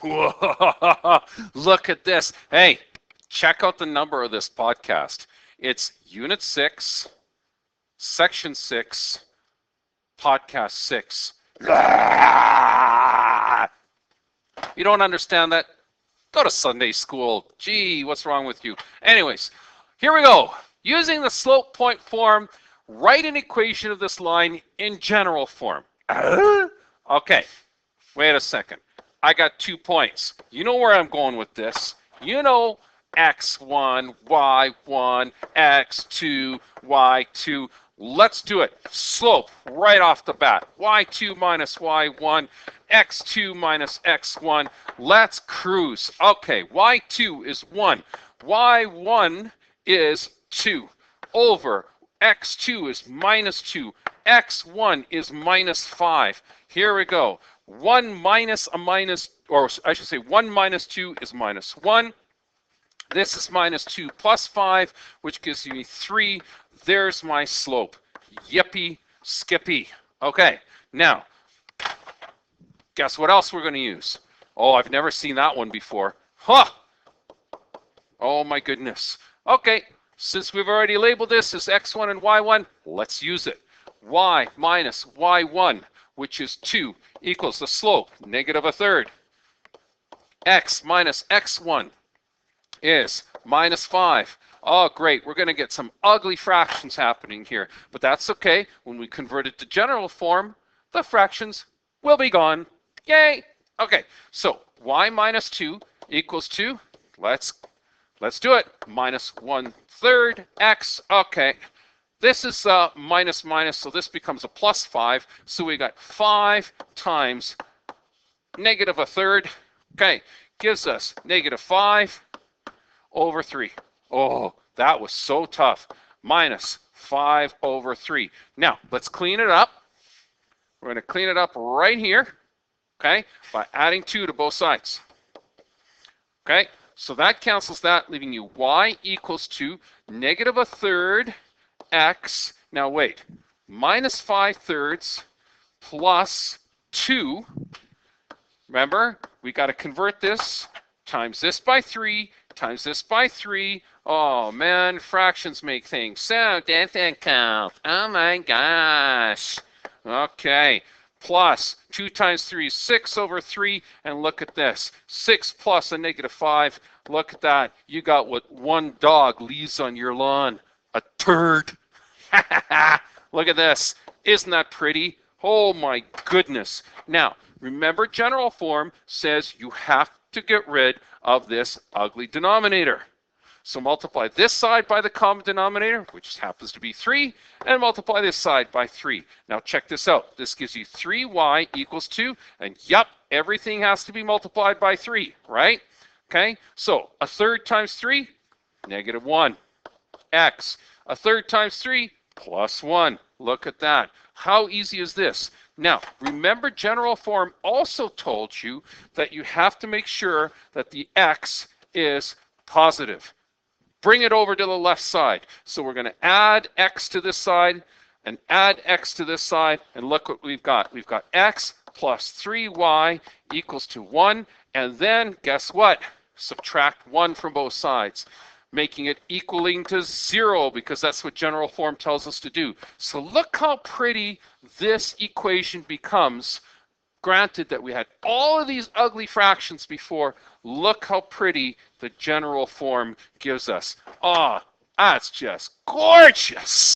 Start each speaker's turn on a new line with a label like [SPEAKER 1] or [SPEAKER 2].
[SPEAKER 1] Look at this. Hey, check out the number of this podcast. It's Unit 6, Section 6, Podcast 6. You don't understand that? Go to Sunday school. Gee, what's wrong with you? Anyways, here we go. Using the slope point form, write an equation of this line in general form. Okay, wait a second. I got 2 points. You know where I'm going with this. You know x1, y1, x2, y2. Let's do it. Slope right off the bat. y2 minus y1, x2 minus x1. Let's cruise. Okay, y2 is 1. y1 is 2 over x2 is minus 2. x1 is minus 5. Here we go. 1 minus a minus, or I should say 1 minus 2 is minus 1. This is minus 2 plus 5, which gives me 3. There's my slope. Yippee skippy. Okay, now, guess what else we're going to use? Oh, I've never seen that one before. Huh! Oh my goodness. Okay, since we've already labeled this as x1 and y1, let's use it. Y minus y1, which is 2, equals the slope, negative a third. X minus x1 is minus 5. Oh, great. We're going to get some ugly fractions happening here. But that's okay. When we convert it to general form, the fractions will be gone. Yay! Okay, so y minus 2 equals 2. Let's do it. Minus 1/3 x. Okay. This is minus minus, so this becomes a plus 5. So we got 5 times negative a third. Okay, gives us negative 5 over 3. Oh, that was so tough. Minus 5 over 3. Now, let's clean it up. We're going to clean it up right here, okay, by adding 2 to both sides. Okay, so that cancels that, leaving you y equals to negative a third x. Now wait, minus 5/3 plus 2. Remember, we got to convert this times this by 3 times this by 3. Oh man, fractions make things so difficult. Oh my gosh. Okay, plus 2 times 3 is 6 over 3. And look at this, 6 plus a negative 5. Look at that. You got what one dog leaves on your lawn. A turd. Look at this. Isn't that pretty? Oh my goodness. Now, remember general form says you have to get rid of this ugly denominator. So multiply this side by the common denominator, which happens to be 3, and multiply this side by 3. Now check this out. This gives you 3y equals 2, and yep, everything has to be multiplied by 3, right? Okay, so a third times 3, negative 1. X, a third times 3, plus 1. Look at that. How easy is this? Now, remember general form also told you that you have to make sure that the x is positive. Bring it over to the left side. So we're going to add x to this side and add x to this side, and look what we've got. We've got x plus 3y equals to 1, and then guess what? Subtract 1 from both sides, making it equaling to 0, because that's what general form tells us to do. So look how pretty this equation becomes. Granted that we had all of these ugly fractions before, look how pretty the general form gives us. Ah, that's just gorgeous.